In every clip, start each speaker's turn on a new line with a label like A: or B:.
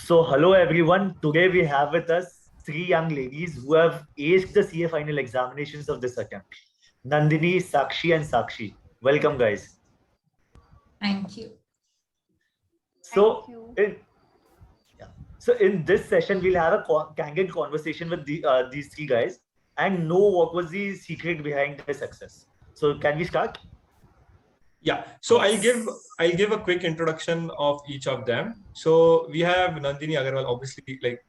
A: So, hello everyone. Today we have with us three young ladies who have aced the CA final examinations of this attempt. Nandini, Sakshi, and Sakshi. Welcome, guys.
B: Thank you.
A: So,
C: Thank you.
A: in yeah. So in this session, we'll have a candid conversation with these three guys and know what was the secret behind their success. So, can we start?
D: Yeah, so
B: Yes.
D: I'll give a quick introduction of each of them. So we have Nandini Agarwal. Obviously, like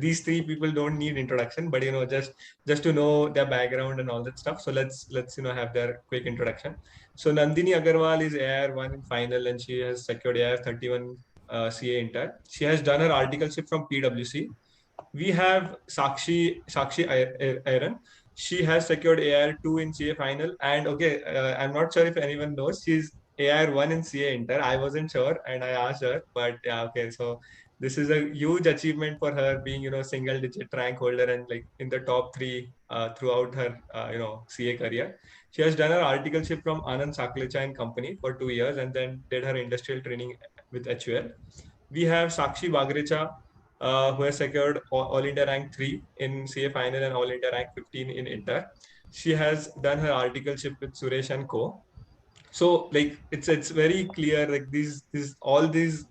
D: these three people don't need introduction, but just to know their background and all that stuff. So let's have their quick introduction. So Nandini Agarwal is AIR 1 in final, and she has secured AIR 31 CA Inter. She has done her articleship from PwC. We have Sakshi Iron. She has secured AIR 2 in CA final. And okay, I'm not sure if anyone knows, she's AIR 1 in CA Inter. I wasn't sure and I asked her, but yeah, okay. So this is a huge achievement for her, being, single digit rank holder and like in the top three throughout her, CA career. She has done her articleship from Anand Saklecha and Company for 2 years and then did her industrial training with HUL. We have Sakshi Bagrecha, who has secured All India rank 3 in CA final and All India rank 15 in Inter. She has done her articleship with Suresh and Co. So like it's very clear, like these all these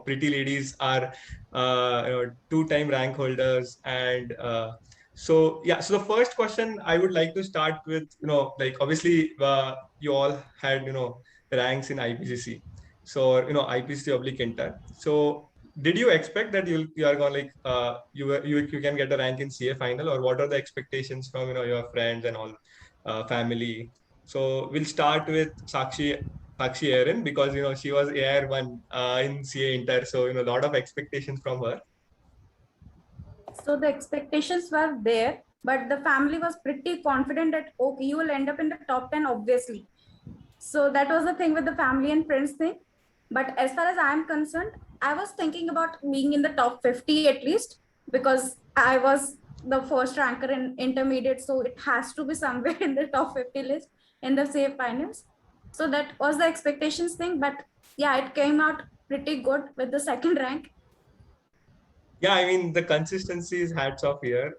D: pretty ladies are two-time rank holders. And so yeah, so the first question I would like to start with, like obviously you all had ranks in IPCC, so IPCC oblique Inter. So did you expect that you are going like you can get a rank in CA final, or what are the expectations from your friends and all, family? So we'll start with Sakshi Aaron, because she was AIR 1 in CA Inter, so a lot of expectations from her.
B: So the expectations were there, but the family was pretty confident that okay, you will end up in the top 10, obviously. So that was the thing with the family and friends thing. But as far as I'm concerned, I was thinking about being in the top 50 at least, because I was the first ranker in intermediate. So it has to be somewhere in the top 50 list in the safe finals. So that was the expectations thing. But yeah, it came out pretty good with the second rank.
D: Yeah, I mean the consistency is hats off here.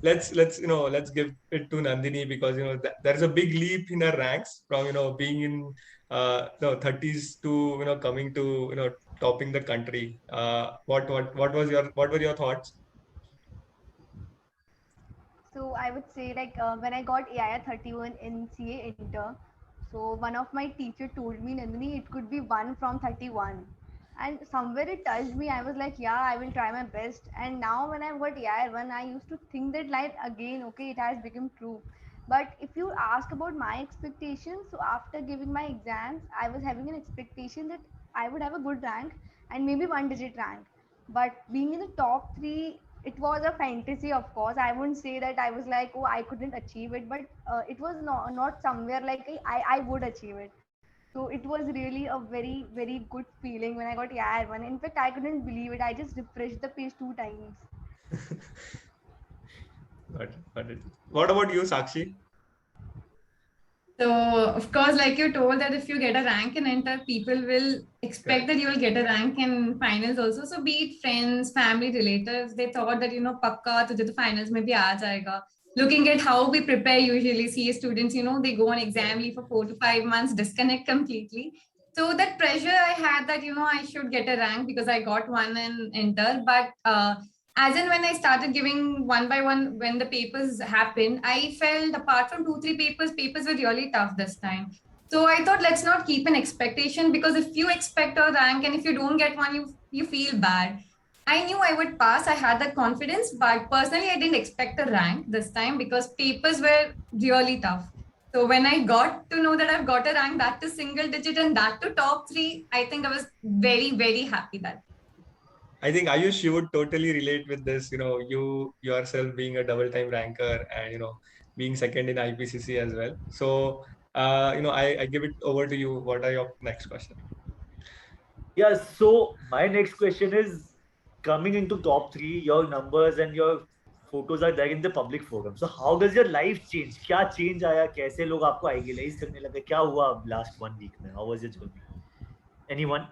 D: Let's give it to Nandini, because there's a big leap in her ranks from being in 30s to coming to topping the country. What were your thoughts?
C: So I would say like when I got AIR 31 in CA Inter, so one of my teacher told me, Nandini, it could be one from 31. And somewhere it touched me. I was like, yeah, I will try my best. And now when I got AIR 1, I used to think that like again, okay, it has become true. But if you ask about my expectations, so after giving my exams, I was having an expectation that I would have a good rank and maybe one digit rank. But being in the top three, it was a fantasy, of course. I wouldn't say that I was like, oh, I couldn't achieve it, but it was not somewhere like I would achieve it. So it was really a very, very good feeling when I got AIR 1. In fact, I couldn't believe it. I just refreshed the page 2 times.
D: Got it. What about you, Sakshi?
E: So, of course, like you told that if you get a rank in Inter, people will expect
D: Correct.
E: that you will get a rank in finals also. So, be it friends, family, relatives, they thought that, pakka tujhe to finals mein bhi aa jayega. Looking at how we prepare usually, CA students, they go on exam leave for 4 to 5 months, disconnect completely. So, that pressure I had that, I should get a rank because I got one in Inter. But as in when I started giving one by one, when the papers happened, I felt apart from 2, 3 papers were really tough this time. So I thought let's not keep an expectation, because if you expect a rank and if you don't get one, you feel bad. I knew I would pass. I had that confidence, but personally, I didn't expect a rank this time because papers were really tough. So when I got to know that I've got a rank, that to single digit and that to top three, I think I was very, very happy that.
D: I think Ayush, you would totally relate with this. You yourself being a double time ranker and being second in IPCC as well. So I give it over to you. What are your next question?
A: Yeah, so my next question is coming into top three, your numbers and your photos are there in the public forum. So how does your life change? क्या change आया? कैसे लोग आपको idealize करने लगे? क्या हुआ last 1 week में? How was your journey? Anyone?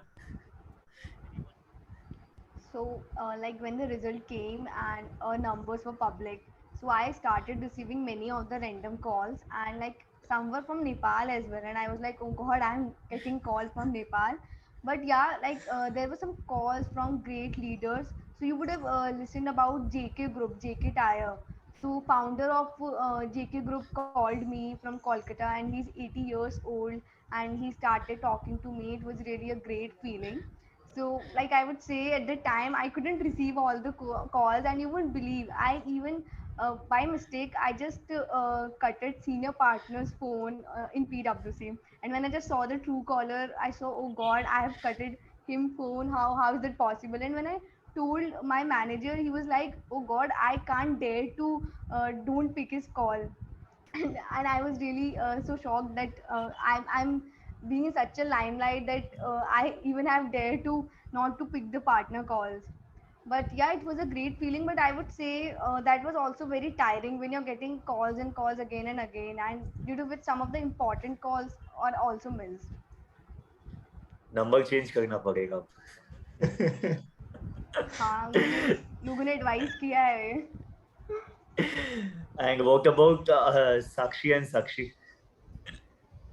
C: So, like when the result came and numbers were public, so I started receiving many of the random calls, and like some were from Nepal as well. And I was like, oh God, I'm getting calls from Nepal. But yeah, like there were some calls from great leaders. So you would have listened about JK Group, JK Tire. So founder of JK Group called me from Kolkata, and he's 80 years old, and he started talking to me. It was really a great feeling. So like I would say at the time I couldn't receive all the calls, and you wouldn't believe I even by mistake I just cutted senior partner's phone in PwC. And when I just saw the true caller, I saw, oh God, I have cutted him phone. How is that possible? And when I told my manager, he was like, oh God, I can't dare to don't pick his call. And I was really so shocked that I'm being in such a limelight that I even have dared to not to pick the partner calls. But yeah, it was a great feeling. But I would say that was also very tiring when you're getting calls and calls again and again, and due to which some of the important calls are also missed.
A: Number change करना पड़ेगा अब.
C: हाँ, मुझे लोगों ने advice किया है.
A: And what about Sakshi and Sakshi?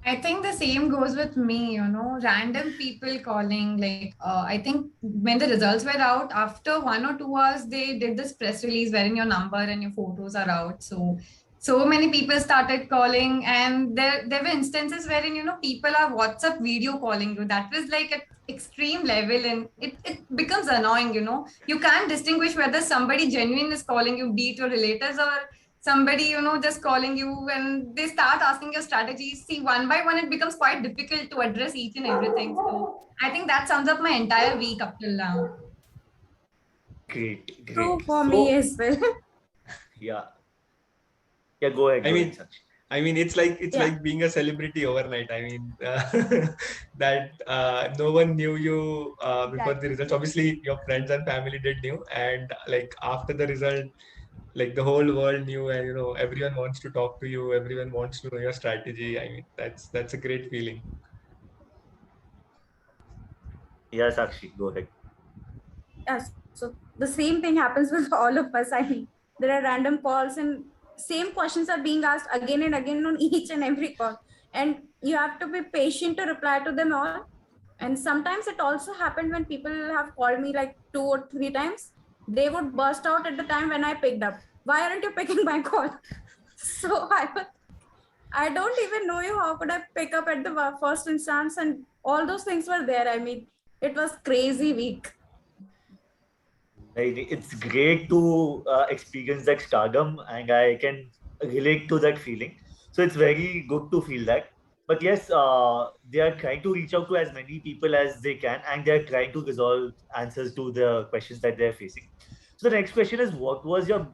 E: I think the same goes with me, random people calling. Like, I think when the results were out, after 1 or 2 hours, they did this press release wherein your number and your photos are out. So many people started calling, and there were instances wherein, people are WhatsApp video calling you. That was like at extreme level, and it becomes annoying, You can't distinguish whether somebody genuine is calling you, be it your relatives or somebody just calling you, when they start asking your strategies, see, one by one it becomes quite difficult to address each and everything. So I think that sums up my entire week up till now.
A: Great.
B: True for
A: So,
B: me as well.
A: yeah, go ahead. Sakshi.
D: I mean, it's
B: Yeah.
D: like being a celebrity overnight. I mean, that no one knew you before the
C: Exactly.
D: results. Obviously, your friends and family did knew, and like after the result, like the whole world knew, and everyone wants to talk to you. Everyone wants to know your strategy. I mean, that's a great feeling.
A: Yeah, Sakshi, go ahead.
B: Yes. So the same thing happens with all of us. I mean, there are random calls and same questions are being asked again and again on each and every call. And you have to be patient to reply to them all. And sometimes it also happened when people have called me like 2 or 3 times. They would burst out at the time when I picked up. Why aren't you picking my call? So I don't even know you. How could I pick up at the first instance? And all those things were there. I mean, it was crazy week.
A: It's great to experience that stardom, and I can relate to that feeling. So it's very good to feel that. But yes, they are trying to reach out to as many people as they can, and they are trying to resolve answers to the questions that they are facing. So the next question is, what was your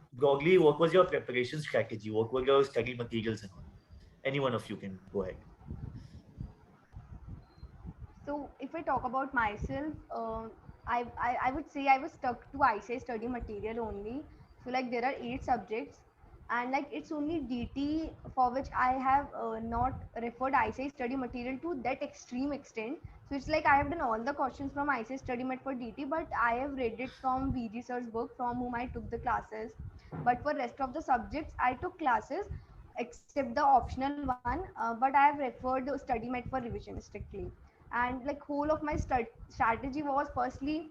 A: preparation strategy? What were your study materials and all? Any one of you can go ahead.
C: So if I talk about myself, I would say I was stuck to ICI study material only. So like there are 8 subjects, and like it's only DT for which I have not referred ICI study material to that extreme extent. So it's like I have done all the questions from ICI study mat for DT, but I have read it from VG sir's book from whom I took the classes. But for rest of the subjects, I took classes except the optional one, but I have referred the study mat for revision strictly. And like whole of my strategy was, firstly,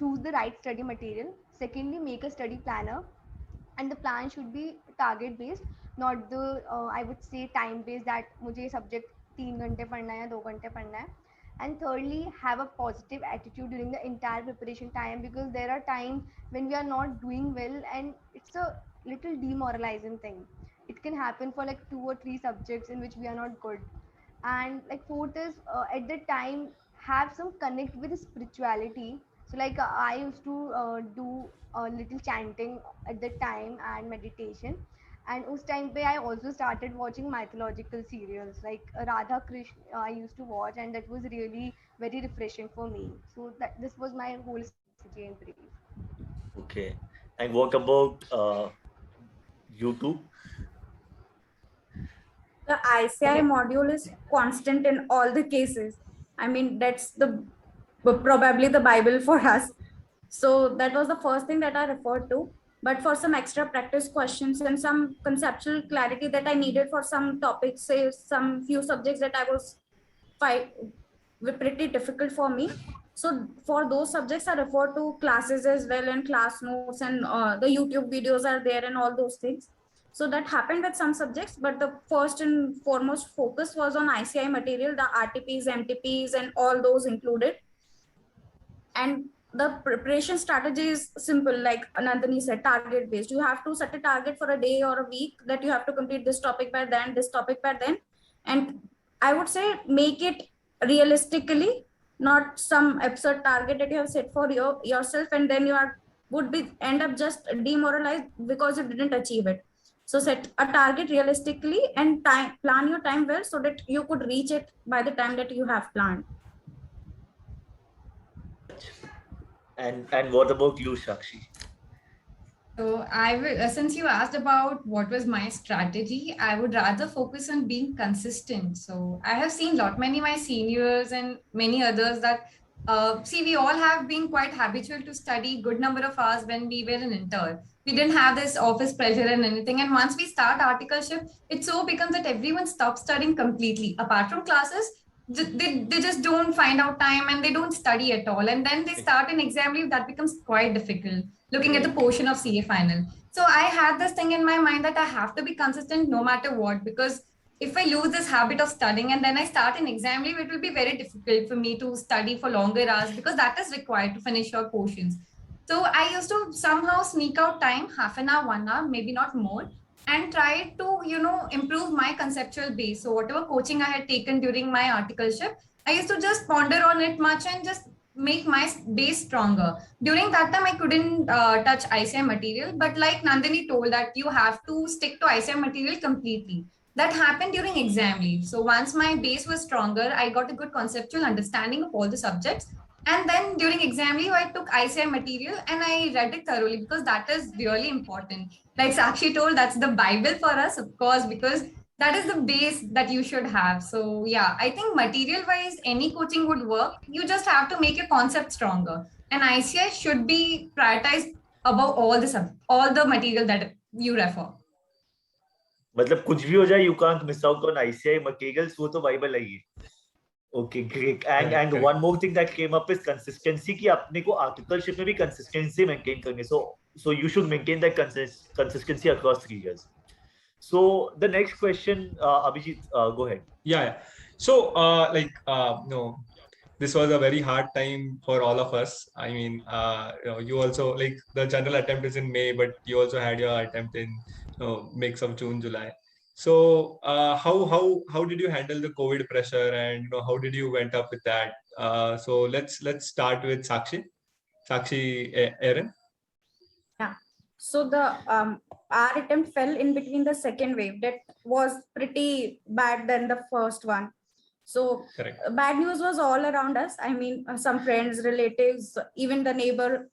C: choose the right study material, secondly, make a study planner, and the plan should be target based, not the I would say time based, that मुझे subject 3 घंटे पढ़ना है या 2 घंटे पढ़ना है. And thirdly, have a positive attitude during the entire preparation time, because there are times when we are not doing well, and it's a little demoralizing thing. It can happen for like 2 or 3 subjects in which we are not good. And like fourth is, at the time, have some connect with spirituality. So like I used to do a little chanting at the time and meditation. And us time pe I also started watching mythological serials like Radha Krishna. I used to watch, and that was really very refreshing for me. So that this was my whole strategy in brief.
A: Okay. And what about you?
B: The ICI module is constant in all the cases. I mean, that's the probably the Bible for us. So that was the first thing that I referred to. But for some extra practice questions and some conceptual clarity that I needed for some topics, say some few subjects that I was were pretty difficult for me. So for those subjects, I refer to classes as well, and class notes, and the YouTube videos are there and all those things. So that happened with some subjects, but the first and foremost focus was on ICI material, the RTPs, MTPs, and all those included. And the preparation strategy is simple, like Nandini said, target based. You have to set a target for a day or a week that you have to complete this topic by then, this topic by then. And I would say make it realistically, not some absurd target that you have set for yourself, and then would be end up just demoralized because you didn't achieve it. So set a target realistically and plan your time well so that you could reach it by the time that you have planned.
A: And what about you, Sakshi?
E: So I will, since you asked about what was my strategy, I would rather focus on being consistent. So I have seen many my seniors and many others that, see, we all have been quite habitual to study good number of hours when we were an intern. We didn't have this office pressure and anything. And once we start articleship, it so becomes that everyone stops studying completely. Apart from classes, they just don't find out time and they don't study at all. And then they start an exam leave that becomes quite difficult, looking at the portion of CA final. So I had this thing in my mind that I have to be consistent no matter what, because if I lose this habit of studying and then I start an exam leave, it will be very difficult for me to study for longer hours, because that is required to finish your portions. So I used to somehow sneak out time, half an hour, 1 hour, maybe not more, and try to, improve my conceptual base. So whatever coaching I had taken during my articleship, I used to just ponder on it much and just make my base stronger. During that time, I couldn't touch ICI material, but like Nandini told, that you have to stick to ICI material completely. That happened during exam leave. So once my base was stronger, I got a good conceptual understanding of all the subjects. And then during exam leave, I took ICI material and I read it thoroughly, because that is really important. Like Sakshi told, that's the Bible for us, of course, because that is the base that you should have. So yeah, I think material wise, any coaching would work. You just have to make your concept stronger. And ICI should be prioritized above all the material that you refer.
A: मतलब कुछ भी हो जाए, you can't miss out on ICI materials, वो तो Bible है ये. Okay, great. And one more thing that came up is consistency, कि अपने को articleship में भी consistency maintain करनी. So you should maintain that consistency across 3 years. So the next question, Abhijit, go ahead.
D: Yeah. So no, this was a very hard time for all of us. I mean, you also, like, the general attempt is in May, but you also had your attempt in mix of June, July. So how did you handle the COVID pressure, and how did you went up with that? So let's start with Sakshi, Aaron.
B: Yeah. So the our attempt fell in between the second wave that was pretty bad than the first one. So
D: Correct.
B: Bad news was all around us. I mean, some friends, relatives, even the neighbor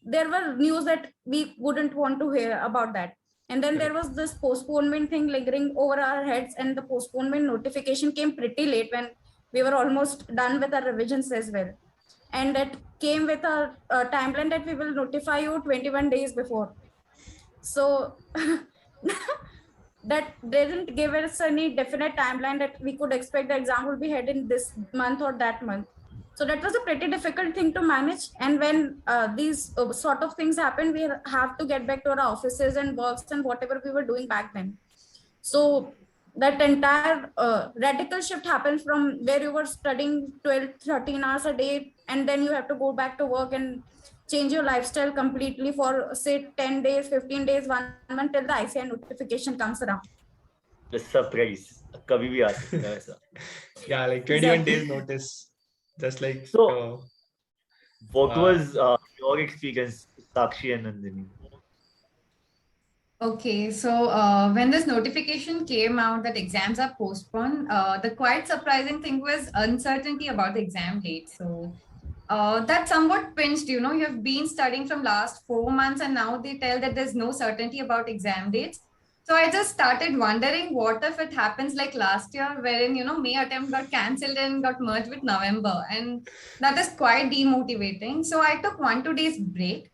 B: there were news that we wouldn't want to hear about that. And then there was this postponement thing lingering over our heads, and the postponement notification came pretty late when we were almost done with our revisions as well. And that came with a timeline that we will notify you 21 days before. So that didn't give us any definite timeline that we could expect the exam will be held in this month or that month. So that was a pretty difficult thing to manage. And when these sort of things happen, we have to get back to our offices and works and whatever we were doing back then. So that entire radical shift happens from where you were studying 12, 13 hours a day, and then you have to go back to work and change your lifestyle completely for say 10 days, 15 days, 1 month till the ICI notification comes around.
A: The surprise. Kabhi bhi aa sakta hai aisa.
D: Yeah, like 21 days notice. Just like
A: so. What was your experience, Sakshi and Nandini?
E: Okay, so when this notification came out that exams are postponed, the quite surprising thing was uncertainty about the exam date. So that somewhat pinched, you have been studying from last 4 months and now they tell that there's no certainty about exam dates. So I just started wondering what if it happens like last year, wherein, May attempt got cancelled and got merged with November. And that is quite demotivating. So I took 1-2 days break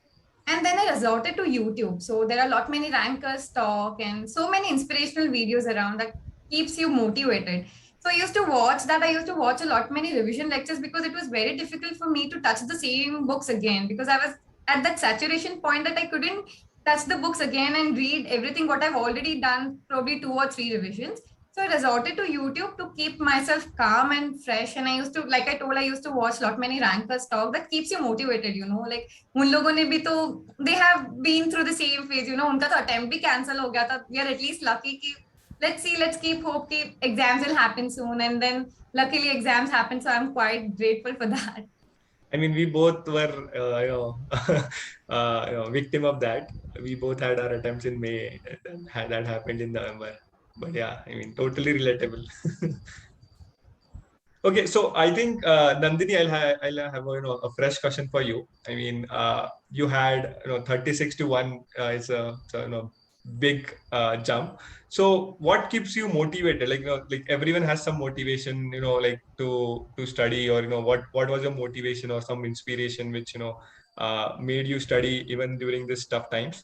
E: and then I resorted to YouTube. So there are a lot many rankers talk and so many inspirational videos around that keeps you motivated. So I used to watch that. I used to watch a lot many revision lectures because it was very difficult for me to touch the same books again because I was at that saturation point that I couldn't touch the books again and read everything what I've already done, probably 2 or 3 revisions. So I resorted to YouTube to keep myself calm and fresh. And I used to, like I told, I used to watch lot many rankers talk that keeps you motivated, like उन लोगों ने भी तो they have been through the same phase, उनका तो attempt भी cancel हो गया था. We are at least lucky कि let's see, let's keep hope कि exams will happen soon. And then luckily exams happened. So I'm quite grateful for that.
D: I mean, we both were, victim of that. We both had our attempts in May, and that happened in November. But yeah, I mean, totally relatable. Okay, so I think Nandini, I'll have a fresh question for you. I mean, you had 36-1 is a big jump. So what keeps you motivated? Like everyone has some motivation, like to study, or what was your motivation or some inspiration which made you study even during this tough times?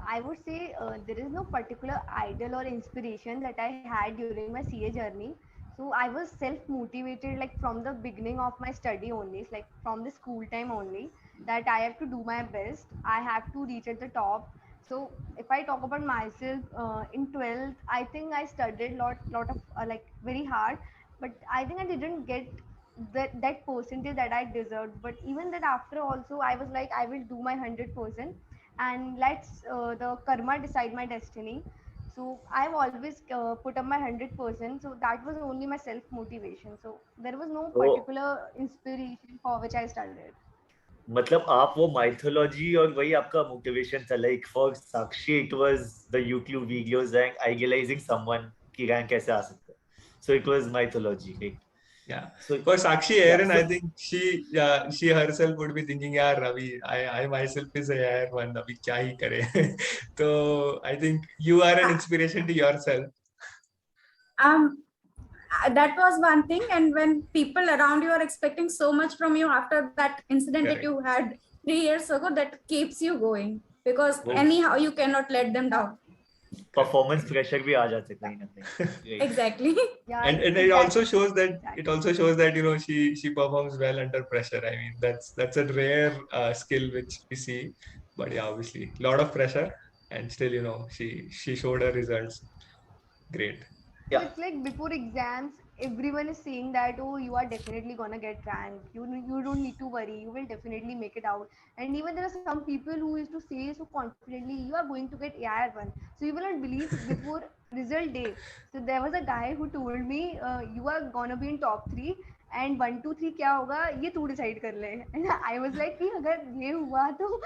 C: I would say there is no particular idol or inspiration that I had during my CA journey. So I was self-motivated like from the beginning of my study only, it's like from the school time only, that I have to do my best. I have to reach at the top. So if I talk about myself, in 12th, I think I studied lot of like very hard, but I think I didn't get that percentage that I deserved. But even that after also, I was like, I will do my 100%, and let's the karma decide my destiny. So I've always put up my 100%. So that was only my self motivation. So there was no
A: तो
C: particular inspiration for which I studied.
A: मतलब आप वो mythology और वही आपका motivation था, like for Sakshi it was the YouTube videos and idealizing someone की rank कैसे आ सकता है, so it was mythology, right?
D: Yeah.
A: So
D: For Sakshi
A: yeah,
D: Aaron,
A: so
D: I think she herself would be thinking, "यार अभी I myself is a यार one, अभी क्या ही करे." So I think you are an inspiration to yourself.
B: That was one thing. And when people around you are expecting so much from you after that incident that
D: Correct.
B: you had 3 years ago, that keeps you going, because
A: वो
B: anyhow you cannot let them down.
A: performance pressure भी आ जाता है कहीं ना कहीं, right?
B: Exactly.
C: Yeah,
D: And it
C: exactly.
D: also shows that
C: Exactly.
D: she performs well under pressure. I mean, that's a rare skill which we see. But yeah, obviously, a lot of pressure, and still she showed her results. Great.
C: So
A: Yeah,
C: it's like before exams, everyone is saying that, oh, you are definitely gonna get ranked. You don't need to worry. You will definitely make it out. And even there are some people who used to say so confidently, you are going to get AIR1. So you will not believe before result day. So there was a guy who told me, you are gonna be in top 3. And 1, 2, 3 क्या होगा ये तू decide कर ले. And I was like कि अगर ये हुआ तो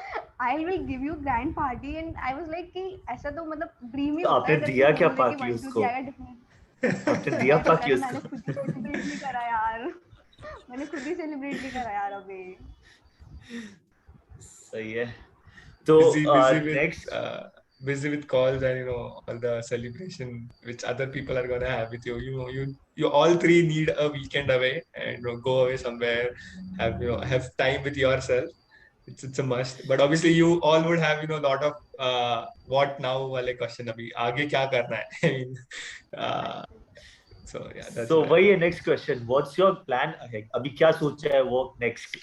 C: I will give you grand party. And I was like कि ऐसा तो मतलब ड्रीम ही
A: तो
C: होता
A: आपने
C: है जब
A: दिया
C: तू
A: क्या
C: बोल दे कि
A: पार्टी
C: 1, 2, 3
A: उसको?
C: आएगा डेफिनेटली.
A: आपने दिया
C: यार
A: पार्टी
C: मैंने
A: उसको?
C: खुद ही सेलिब्रेट नहीं करा यार. मैंने खुद ही सेलिब्रेट नहीं करा यार अभी.
A: सही है. तो next
D: busy with calls and all the celebration which other people are gonna have with you. You all three need a weekend away and go away somewhere, have time with yourself. It's a must. But obviously you all would have a lot of what now wale question abhi आगे क्या करना है. I mean, so yeah, that's
A: so
D: what
A: वही है next question. What's your plan ahead? अभी क्या सोचा है work next?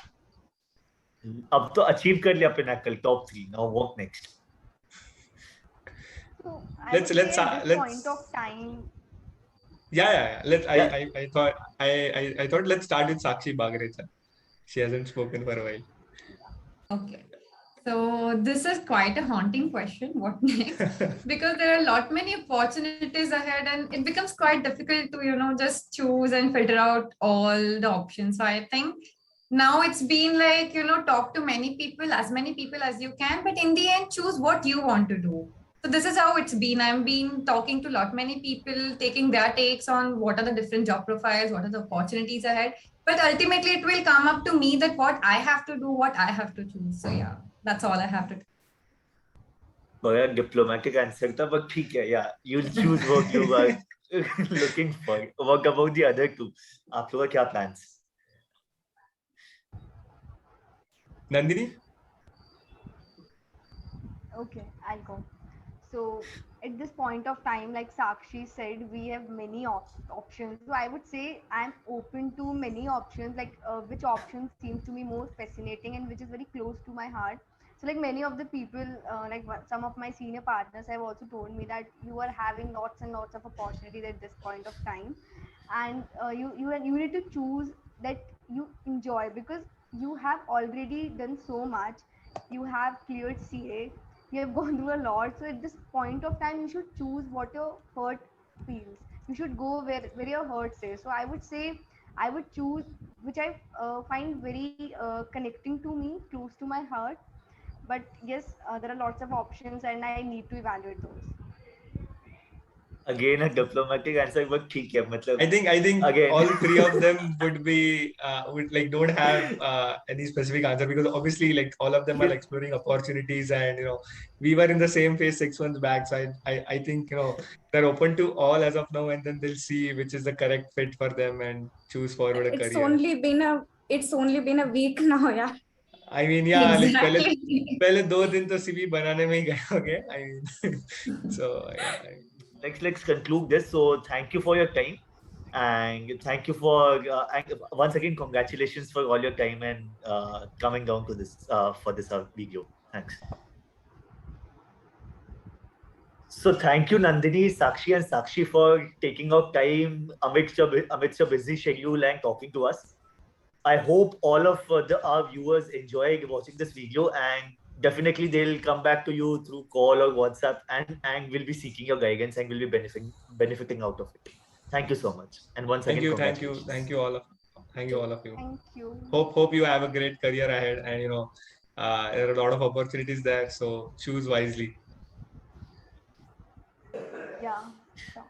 A: अब तो achieve कर लिया Pinnacle top 3. Now work next.
C: So I would say at this point
D: let's
C: of time.
D: yeah.
A: Yeah.
D: I thought let's start with Sakshi Bagrecha. She hasn't spoken for a while.
E: Okay. So this is quite a haunting question. What next? Because there are a lot many opportunities ahead, and it becomes quite difficult to just choose and filter out all the options. So I think now it's been like talk to as many people as you can, but in the end choose what you want to do. So this is how it's been. I've been talking to a lot many people, taking their takes on what are the different job profiles, what are the opportunities ahead. But ultimately, it will come up to me that what I have to do, what I have to choose. So yeah, that's all I have to do.
A: बड़ा diplomatic answer था, but ठीक है, yeah, you'll choose what you are looking for. What about the other two? आप लोगों का क्या plans?
D: Nandini?
C: Okay, I'll go. So at this point of time, like Sakshi said, we have many options. So I would say I'm open to many options, like which option seems to me most fascinating and which is very close to my heart. So like many of the people, some of my senior partners have also told me that you are having lots and lots of opportunities at this point of time, and you need to choose that you enjoy, because you have already done so much. You have cleared CA, you have gone through a lot. So at this point of time, you should choose what your heart feels. You should go where your heart says. So I would say I would choose which I find very connecting to me, close to my heart. But yes, there are lots of options and I need to evaluate those.
A: Again a diplomatic answer, but ठीक है, मतलब
D: I think
A: again.
D: all three of them would be would like don't have any specific answer, because obviously like all of them are
A: Yes.
D: exploring opportunities, and we were in the same phase 6 months back. So I think they're open to all as of now, and then they'll see which is the correct fit for them and choose forward a
B: It's
D: career.
B: only been a week now, yeah.
D: I mean, yeah, like
E: Exactly.
D: पहले 2 दिन तो CV बनाने में ही गए होंगे. I mean, so yeah.
A: Let's conclude this. So thank you for your time, and thank you for and once again congratulations for all your time and coming down to this for this video. Thanks. So thank you Nandini, Sakshi and Sakshi for taking out time amidst your busy schedule and talking to us. I hope all of our viewers enjoy watching this video, and definitely they'll come back to you through call or WhatsApp, and will be seeking your guidance and will be benefiting out of it. Thank you so much, and once
D: Thank
A: again
D: you,
A: congratulations.
D: thank you all of you.
C: Thank you.
D: Hope you have a great career ahead, and there are a lot of opportunities there, so choose wisely.
C: Yeah, sure.